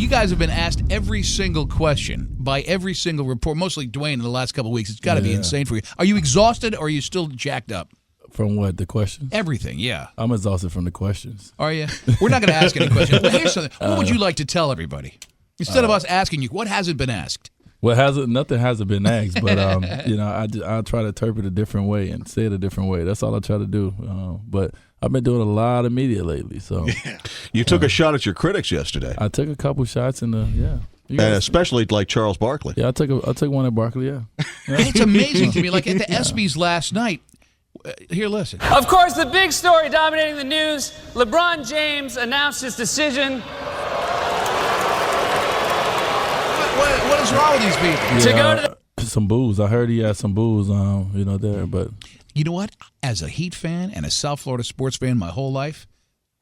guys have been asked every single question by every single report, mostly Dwayne in the last couple of weeks. It's got to be insane for you. Are you exhausted or are you still jacked up? From what, the questions? Everything, yeah. I'm exhausted from the questions. Are you? We're not going to ask any questions. But here's something. What would you like to tell everybody? Instead of us asking you, what hasn't been asked? Well, nothing hasn't been asked, but I try to interpret a different way and say it a different way. That's all I try to do. But I've been doing a lot of media lately. So you took a shot at your critics yesterday. I took a couple shots in and especially like Charles Barkley. Yeah, I took one at Barkley. Yeah. It's amazing to me. Like at the ESPYs last night. Here, listen. Of course, the big story dominating the news: LeBron James announced his decision. What is wrong with these people? To go to some booze. I heard he had some booze, there. But you know what? As a Heat fan and a South Florida sports fan my whole life,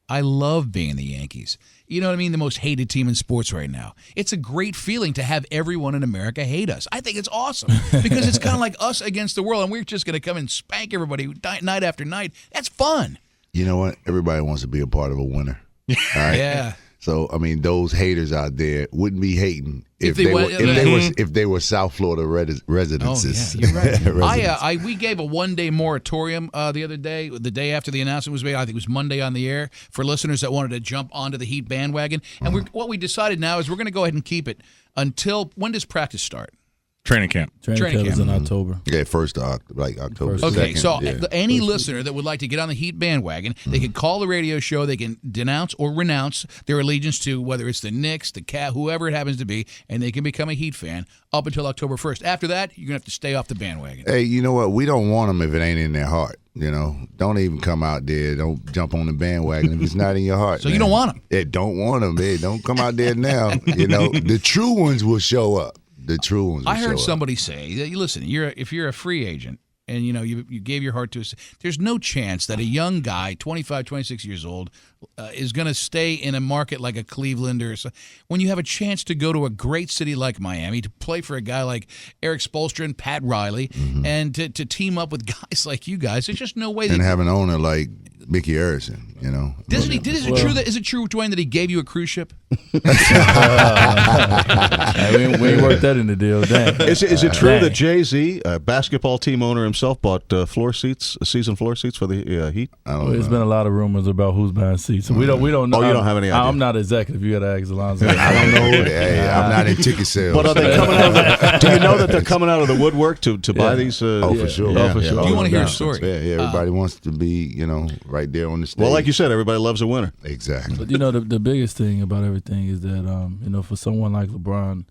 I love being the Yankees. You know what I mean? The most hated team in sports right now. It's a great feeling to have everyone in America hate us. I think it's awesome because it's kind of like us against the world, and we're just going to come and spank everybody night after night. That's fun. You know what? Everybody wants to be a part of a winner. All right? Yeah. So, I mean, those haters out there wouldn't be hating if they were South Florida residences. Oh, yeah, you're right. We gave a one-day moratorium the other day, the day after the announcement was made. I think it was Monday on the air for listeners that wanted to jump onto the Heat bandwagon. And what we decided now is we're going to go ahead and keep it until when does practice start? Training camp. Training camp is in October. Yeah, October. Okay, 2nd, so yeah. any listener that would like to get on the Heat bandwagon, they can call the radio show. They can denounce or renounce their allegiance to whether it's the Knicks, the Cavs, whoever it happens to be, and they can become a Heat fan up until October 1st. After that, you're going to have to stay off the bandwagon. Hey, you know what? We don't want them if it ain't in their heart. You know, don't even come out there. Don't jump on the bandwagon if it's not in your heart. So man. You don't want them. Yeah, don't want them. Hey, don't come out there now. You know, the true ones will show up. The true ones. I heard somebody say that. Listen, if you're a free agent and you gave your heart to us, there's no chance that a young guy, 25, 26 years old, is going to stay in a market like a Cleveland or so. When you have a chance to go to a great city like Miami to play for a guy like Eric Spoelstra and Pat Riley, and to team up with guys like you guys, there's just no way. And have an owner like Mickey Harrison, you know. Is it true, Dwayne, that he gave you a cruise ship? We ain't worked that in the deal. Dang. Is it true that Jay-Z, a basketball team owner himself, bought season floor seats for the Heat? There's been a lot of rumors about who's buying seats. We don't know. Oh, you don't have any idea? I'm not executive. You got to ask Alonzo. I don't know. Hey, I'm not in ticket sales. But are they coming out do you know that they're coming out of the woodwork to buy these? For sure. Yeah, for sure. Do you want to hear a story? Yeah, everybody wants to be, right there on the stage. Well, like you said, everybody loves a winner. Exactly. But the biggest thing about everything is that for someone like LeBron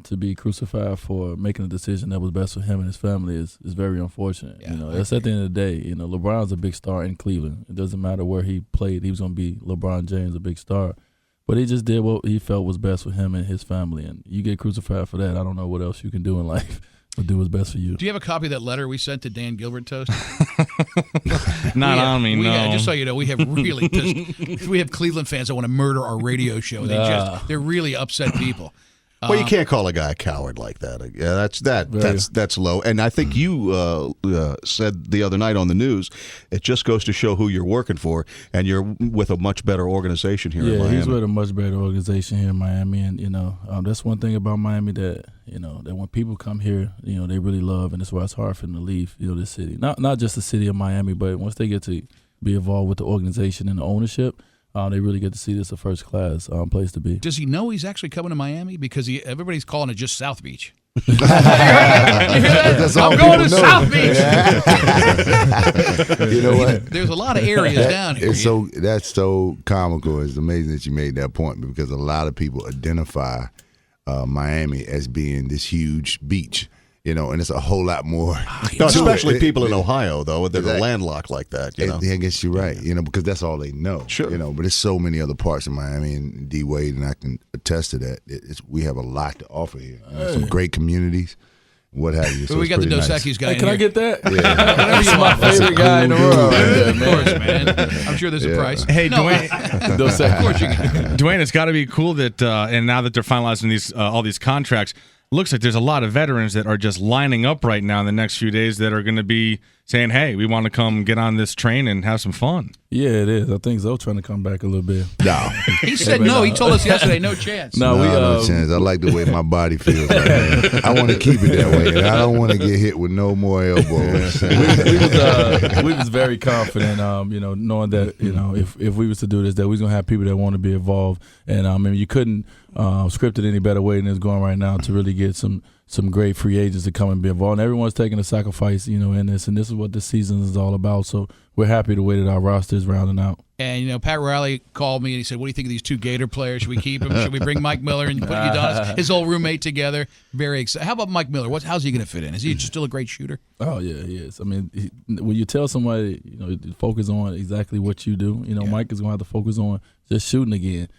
to be crucified for making a decision that was best for him and his family is very unfortunate. Yeah. That's at the end of the day. LeBron's a big star in Cleveland. It doesn't matter where he played. He was going to be LeBron James, a big star. But he just did what he felt was best for him and his family. And you get crucified for that, I don't know what else you can do in life. But do what's best for you. Do you have a copy of that letter we sent to Dan Gilbert Toast? Not on me, no. Just so you know, we have Cleveland fans that want to murder our radio show. They're really upset people. Well, you can't call a guy a coward like that. Yeah, that's low. And I think you said the other night on the news, it just goes to show who you're working for, and you're with a much better organization here in Miami. Yeah, he's with a much better organization here in Miami, and that's one thing about Miami that when people come here, they really love, and that's why it's hard for them to leave, this city. Not just the city of Miami, but once they get to be involved with the organization and the ownership. They really get to see this a first-class place to be. Does he know he's actually coming to Miami? Because everybody's calling it just South Beach. You hear that? I'm going to South Beach. Yeah. You know what? There's a lot of areas down here. That's so comical. It's amazing that you made that point because a lot of people identify Miami as being this huge beach. And it's a whole lot more. No, especially people in Ohio, though, that are landlocked like that. I guess you're right, because that's all they know. Sure. But there's so many other parts of Miami, and D. Wade, and I can attest to that. We have a lot to offer here. Some great communities, what have you. So we got the Dos nice. Equis guy. Can I get that? Yeah. He's my favorite guy in the world. Of course, man. I'm sure there's a price. Hey, Dwayne. Dos Equis. Of course you can. Dwayne, it's got to be cool that, and now that they're finalizing these all these contracts, looks like there's a lot of veterans that are just lining up right now in the next few days that are going to be saying, "Hey, we want to come get on this train and have some fun." Yeah, it is. I think Zoe trying to come back a little bit. No. He said no. He told us yesterday, no chance. No, No chance. I like the way my body feels right now. I want to keep it that way, and I don't want to get hit with no more elbows. we was very confident, knowing that if we was to do this, that we was gonna have people that want to be involved, and you couldn't script it any better way than it's going right now to really get some great free agents to come and be involved. And everyone's taking a sacrifice, in this, and this is what this season is all about. So we're happy the way that our roster is rounding out. And, Pat Riley called me and he said, what do you think of these two Gator players? Should we keep them? Should we bring Mike Miller and put Udonis, his old roommate, together? Very excited. How about Mike Miller? How's he going to fit in? Is he still a great shooter? Oh, yeah, he is. When you tell somebody, focus on exactly what you do, Mike is going to have to focus on just shooting again.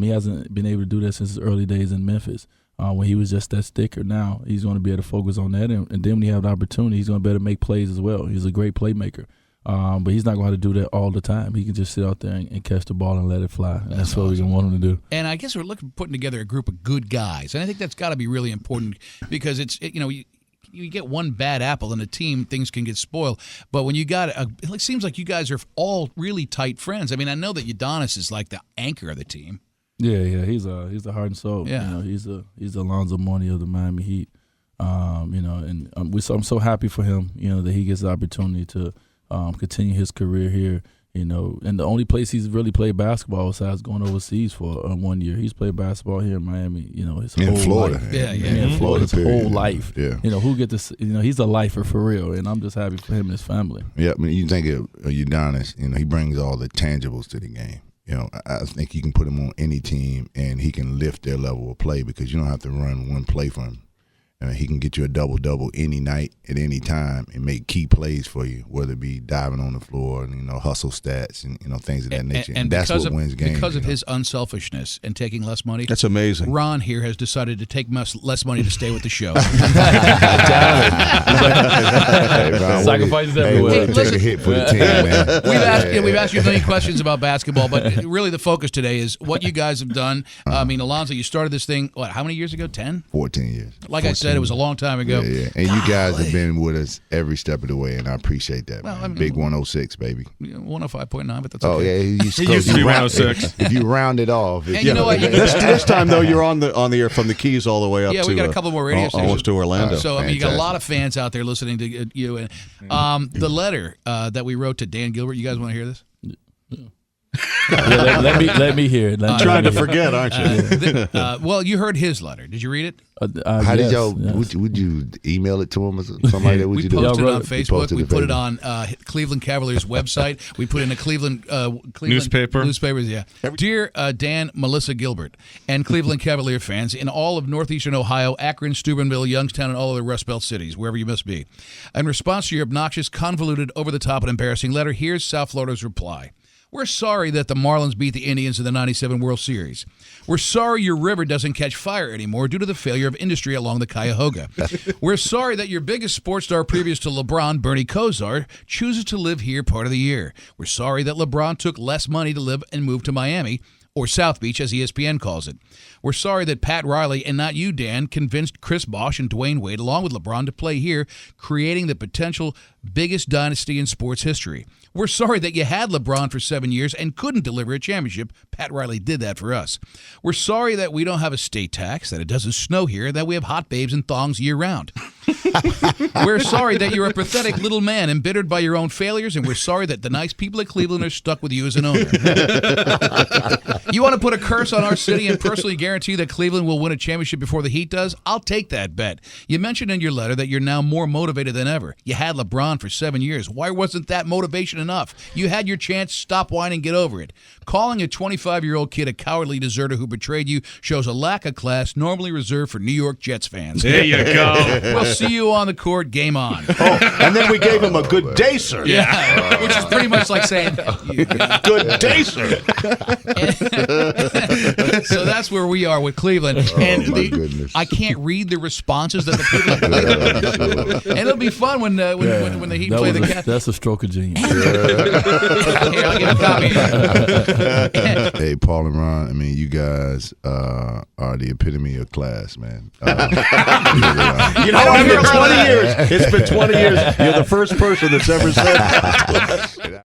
He hasn't been able to do that since his early days in Memphis. When he was just that sticker. Now he's going to be able to focus on that, and then when he have the opportunity, he's going to be able to make plays as well. He's a great playmaker, but he's not going to have to do that all the time. He can just sit out there and catch the ball and let it fly. And that's what we're going to want him to do. And I guess we're putting together a group of good guys, and I think that's got to be really important because you get one bad apple in a team, things can get spoiled. But when you got it seems like you guys are all really tight friends. I mean, I know that Udonis is like the anchor of the team. Yeah, he's the heart and soul. Yeah. He's the Alonzo Mourning of the Miami Heat. And I'm so happy for him. That he gets the opportunity to continue his career here. And the only place he's really played basketball besides going overseas for 1 year, he's played basketball here in Miami. His whole Florida. life. Yeah. In Florida, his whole life. Yeah. Who get this? He's a lifer for real, and I'm just happy for him and his family. Yeah, you think of Udonis, he brings all the tangibles to the game. I think you can put him on any team, and he can lift their level of play because you don't have to run one play for him. He can get you a double-double any night at any time and make key plays for you, whether it be diving on the floor and, hustle stats and, things of that nature. And that's what wins games. Because of his unselfishness and taking less money. That's amazing. Ron here has decided to take less money to stay with the show. Sacrifices everywhere. Take a hit for the team, man. We've asked you many questions about basketball, but really the focus today is what you guys have done. I mean, Alonzo, you started this thing, how many years ago? 10? 14 years. Like I said, it was a long time ago. Yeah. And you guys have been with us every step of the way, and I appreciate that. Well, Big 106, baby. 105.9, but that's Oh, okay. yeah. It used to be 106. If you round it off. And you know what? This time, though, you're on the air from the Keys all the way up to we got a couple more radio stations. almost to Orlando. So, you got a lot of fans out there listening to you. And the letter that we wrote to Dan Gilbert, you guys want to hear this? Let me hear it. Trying to forget, aren't you? Well, you heard his letter. Did you read it? How did y'all? Yes. Would you email it to him or somebody? That We you posted do? it on Facebook. We put it on Cleveland Cavaliers website. We put in a Cleveland Newspaper. Newspapers, yeah. Dear Dan, Melissa Gilbert, and Cleveland Cavalier fans in all of northeastern Ohio, Akron, Steubenville, Youngstown, and all other Rust Belt cities, wherever you must be. In response to your obnoxious, convoluted, over-the-top, and embarrassing letter, here's South Florida's reply. We're sorry that the Marlins beat the Indians in the '97 World Series. We're sorry your river doesn't catch fire anymore due to the failure of industry along the Cuyahoga. We're sorry that your biggest sports star previous to LeBron, Bernie Kosar, chooses to live here part of the year. We're sorry that LeBron took less money to live and move to Miami, or South Beach as ESPN calls it. We're sorry that Pat Riley, and not you, Dan, convinced Chris Bosh and Dwayne Wade, along with LeBron, to play here, creating the potential biggest dynasty in sports history. We're sorry that you had LeBron for 7 years and couldn't deliver a championship. Pat Riley did that for us. We're sorry that we don't have a state tax, that it doesn't snow here, that we have hot babes and thongs year-round. We're sorry that you're a pathetic little man embittered by your own failures, and we're sorry that the nice people at Cleveland are stuck with you as an owner. You want to put a curse on our city and personally guarantee that Cleveland will win a championship before the Heat does? I'll take that bet. You mentioned in your letter that you're now more motivated than ever. You had LeBron for 7 years. Why wasn't that motivation enough? You had your chance. Stop whining. Get over it. Calling a 25-year-old kid a cowardly deserter who betrayed you shows a lack of class normally reserved for New York Jets fans. There you go. We'll see you on the court. Game on. And then we gave him a good day, sir. Yeah, which is pretty much like saying, Good day, sir. So that's where we are with Cleveland. And my goodness. I can't read the responses that the people have played. And it'll be fun when the Heat play the Cavs. That's a stroke of genius. Here, I'll get a copy. Hey, Paul and Ron, I mean, you guys are the epitome of class, man. You know, it's been 20 years. It's been 20 years. You're the first person that's ever said that.